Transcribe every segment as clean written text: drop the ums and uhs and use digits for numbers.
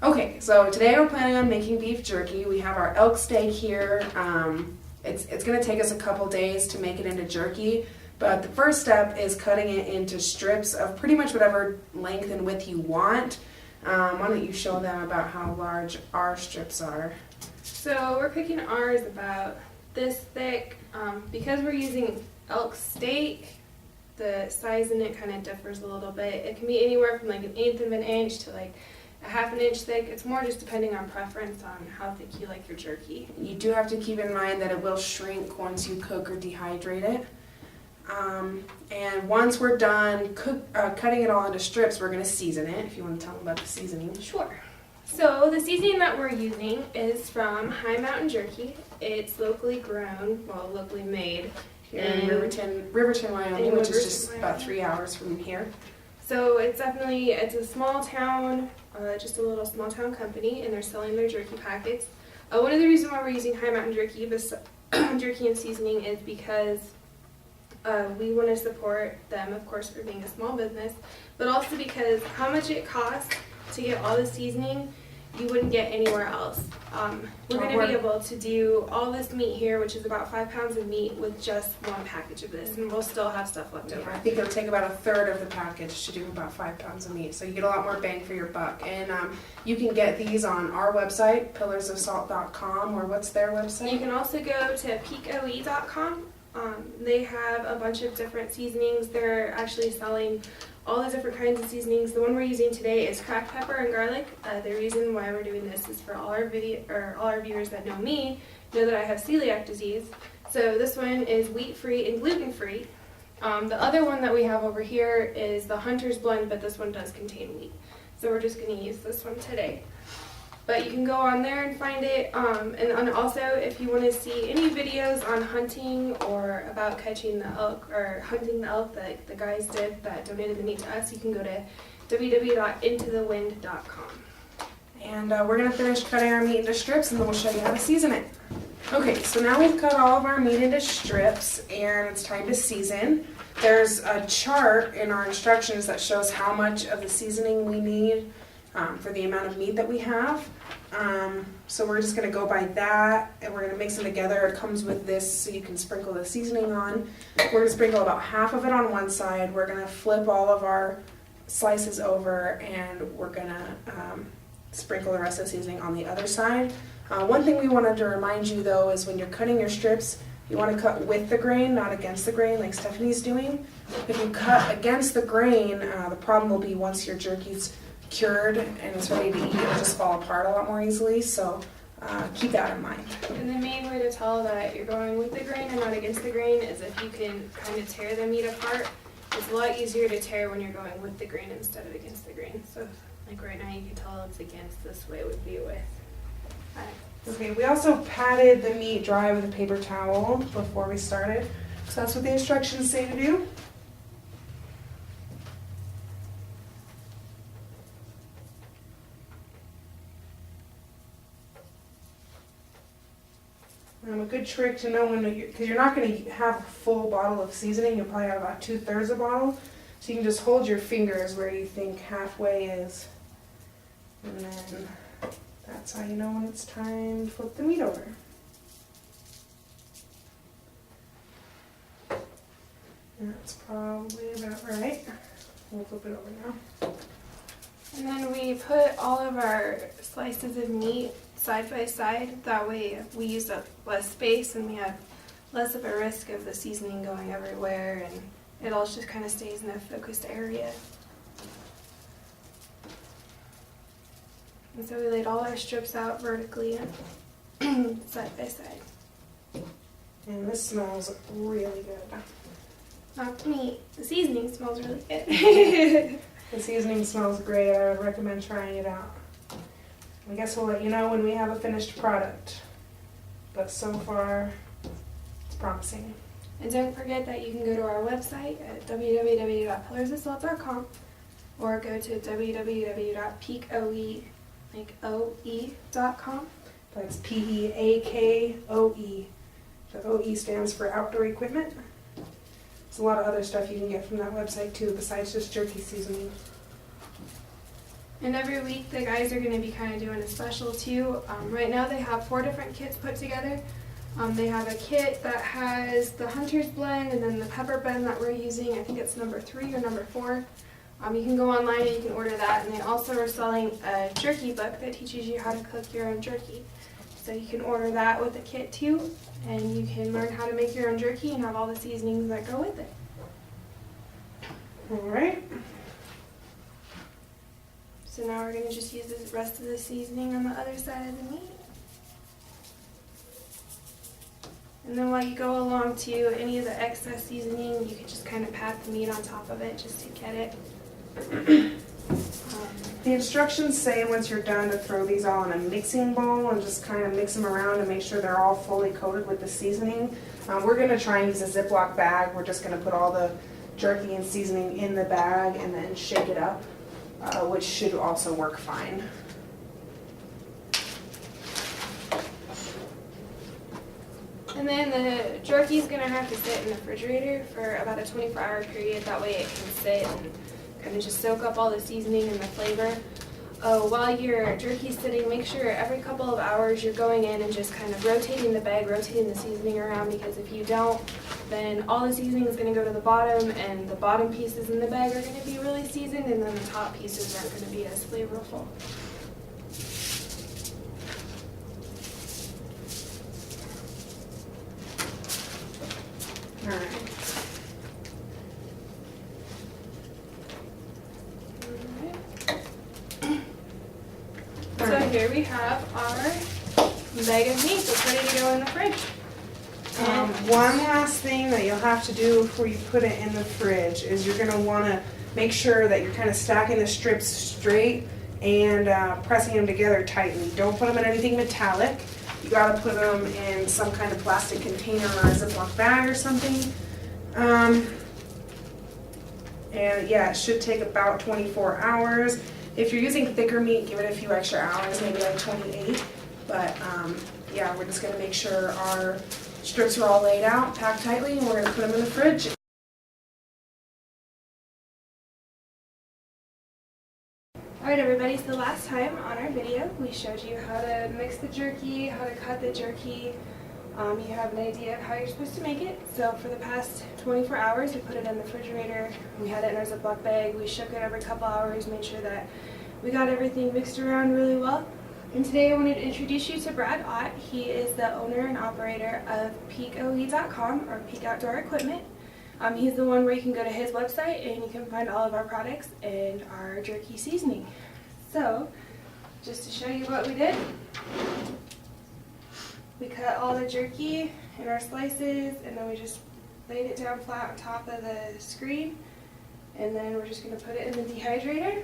Okay, so today we're planning on making beef jerky. We have our elk steak here. It's going to take us a couple days to make it into jerky, but the first step is cutting it into strips of pretty much whatever length and width you want. Why don't you show them about how large our strips are? So we're cooking ours about this thick. Because we're using elk steak, the size in it kind of differs a little bit. It can be anywhere from like 1/8 of an inch to like a 1/2 inch thick. It's more just depending on preference on how thick you like your jerky. You do have to keep in mind that it will shrink once you cook or dehydrate it. And once we're done cutting it all into strips, we're going to season it. If you want to tell them about the seasoning. Sure. So the seasoning that we're using is from High Mountain Jerky. It's locally grown, well, locally made. Here in Riverton, Wyoming, which is just about 3 hours from here. So it's a small town, just a little small town company, and they're selling their jerky packets. One of the reasons why we're using High Mountain Jerky, jerky and seasoning, is because we want to support them, of course, for being a small business, but also because how much it costs to get all the seasoning, you wouldn't get anywhere else. We're going to be able to do all this meat here, which is about 5 pounds of meat, with just one package of this, and we'll still have stuff left over. I think it'll take about 1/3 of the package to do about 5 pounds of meat, so you get a lot more bang for your buck. And you can get these on our website, pillarsofsalt.com, or what's their website? You can also go to peakoe.com. They have a bunch of different seasonings. They're actually selling all the different kinds of seasonings. The one we're using today is cracked pepper and garlic. The reason why we're doing this is for all our viewers that know me know that I have celiac disease. So this one is wheat-free and gluten-free. The other one that we have over here is the Hunter's Blend, but this one does contain wheat. So we're just going to use this one today. But you can go on there and find it. And also, if you want to see any videos on hunting or about catching the elk or hunting the elk that the guys did that donated the meat to us, you can go to www.intothewind.com. And we're going to finish cutting our meat into strips, and then we'll show you how to season it. Okay, so now we've cut all of our meat into strips, and it's time to season. There's a chart in our instructions that shows how much of the seasoning we need for the amount of meat that we have. So we're just going to go by that, and we're going to mix them together. It comes with this so you can sprinkle the seasoning on. We're going to sprinkle about half of it on one side. We're going to flip all of our slices over, and we're going to sprinkle the rest of the seasoning on the other side. One thing we wanted to remind you, though, is when you're cutting your strips, you want to cut with the grain, not against the grain like Stephanie's doing. If you cut against the grain, the problem will be once your jerky's cured and it's ready to eat, it'll just fall apart a lot more easily, so keep that in mind. And the main way to tell that you're going with the grain and not against the grain is if you can kind of tear the meat apart. It's a lot easier to tear when you're going with the grain instead of against the grain. So like right now you can tell it's against, this way would be with. Okay, we also patted the meat dry with a paper towel before we started, so that's what the instructions say to do. A good trick to know when, because you're not going to have a full bottle of seasoning, you'll probably have about 2/3 a bottle. So you can just hold your fingers where you think halfway is. And then that's how you know when it's time to flip the meat over. That's probably about right. We'll flip it over now. And then we put all of our slices of meat side by side. That way we use up less space and we have less of a risk of the seasoning going everywhere, and it all just kind of stays in a focused area. And so we laid all our strips out vertically and side by side. And this smells really good. Not the meat, the seasoning smells really good. The seasoning smells great. I would recommend trying it out. I guess we'll let you know when we have a finished product. But so far, it's promising. And don't forget that you can go to our website at www.pillarsofsalt.com or go to www.peakoe.com. That's Peakoe. The OE stands for outdoor equipment. There's a lot of other stuff you can get from that website too, besides just jerky seasoning. And every week the guys are going to be kind of doing a special too. Right now they have 4 different kits put together. They have a kit that has the Hunter's Blend and then the pepper blend that we're using. I think it's number 3 or number 4. You can go online and you can order that. And they also are selling a jerky book that teaches you how to cook your own jerky. So you can order that with the kit too. And you can learn how to make your own jerky and have all the seasonings that go with it. Alright. So now we're going to just use the rest of the seasoning on the other side of the meat. And then while you go along to any of the excess seasoning, you can just kind of pat the meat on top of it just to get it. The instructions say once you're done to throw these all in a mixing bowl and just kind of mix them around to make sure they're all fully coated with the seasoning. We're going to try and use a Ziploc bag. We're just going to put all the jerky and seasoning in the bag and then shake it up, which should also work fine. And then the jerky is going to have to sit in the refrigerator for about a 24-hour period. That way it can sit and kind of just soak up all the seasoning and the flavor. While your jerky's sitting, make sure every couple of hours you're going in and just kind of rotating the bag, rotating the seasoning around, because if you don't, then all the seasoning is going to go to the bottom and the bottom pieces in the bag are going to be really seasoned and then the top pieces aren't going to be as flavorful. Alright. So here we have our bag of meat that's ready to go in the fridge. One last thing that you'll have to do before you put it in the fridge is you're going to want to make sure that you're kind of stacking the strips straight and pressing them together tightly. Don't put them in anything metallic. You got to put them in some kind of plastic container or a Ziploc bag or something. And yeah, it should take about 24 hours. If you're using thicker meat, give it a few extra hours, maybe like 28. But yeah, we're just going to make sure our strips are all laid out, packed tightly, and we're going to put them in the fridge. Alright everybody, so last time on our video we showed you how to mix the jerky, how to cut the jerky. You have an idea of how you're supposed to make it. So for the past 24 hours we put it in the refrigerator, we had it in our Ziploc bag, we shook it every couple hours, made sure that we got everything mixed around really well. And today I wanted to introduce you to Brad Ott. He is the owner and operator of peakoe.com, or Peak Outdoor Equipment. He's the one where you can go to his website and you can find all of our products and our jerky seasoning. So, just to show you what we did, we cut all the jerky in our slices and then we just laid it down flat on top of the screen, and then we're just going to put it in the dehydrator.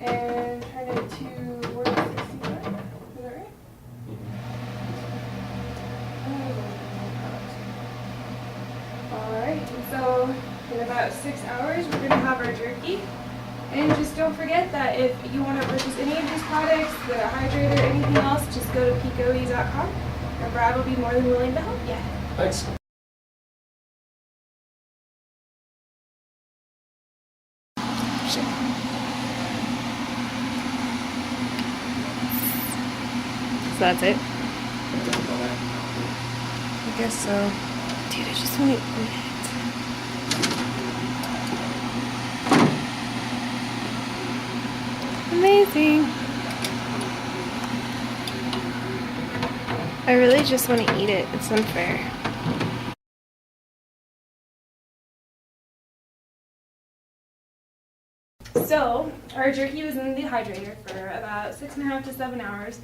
And turn it to 165. Is that right? Alright, so in about 6 hours we're going to have our jerky. And just don't forget that if you want to purchase any of these products, the hydrator, anything else, just go to peakoe.com and Brad will be more than willing to help you. Thanks. So that's it? I guess so. Dude, I just want to eat it. Amazing. I really just want to eat it. It's unfair. So, our jerky was in the dehydrator for about 6.5 to 7 hours.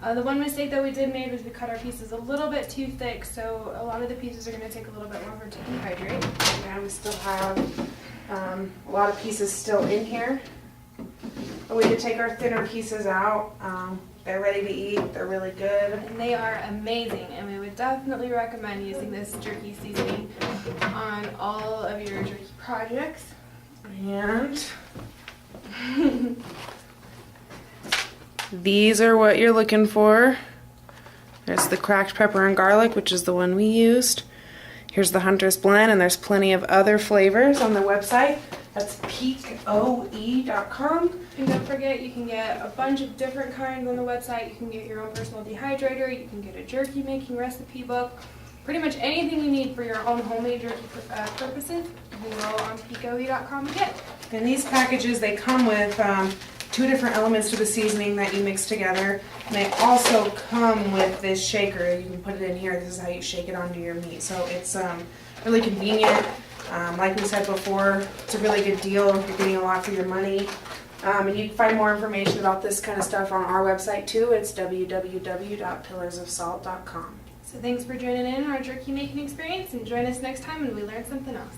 The one mistake that we did make was we cut our pieces a little bit too thick, so a lot of the pieces are going to take a little bit longer to dehydrate. Yeah, we still have a lot of pieces still in here. But we did take our thinner pieces out. They're ready to eat. They're really good. And they are amazing, and we would definitely recommend using this jerky seasoning on all of your jerky projects. And these are what you're looking for. There's the cracked pepper and garlic, which is the one we used. Here's the Hunter's Blend, and there's plenty of other flavors on the website. That's peakoe.com. And don't forget, you can get a bunch of different kinds on the website. You can get your own personal dehydrator. You can get a jerky making recipe book. Pretty much anything you need for your own homemade jerky purposes, you can go on peakoe.com and get. And these packages, they come with 2 different elements to the seasoning that you mix together. And they also come with this shaker. You can put it in here. This is how you shake it onto your meat. So it's really convenient. Like we said before, it's a really good deal. You're getting a lot for your money. And you can find more information about this kind of stuff on our website too. It's www.pillarsofsalt.com. So thanks for joining in on our jerky making experience, and join us next time when we learn something else.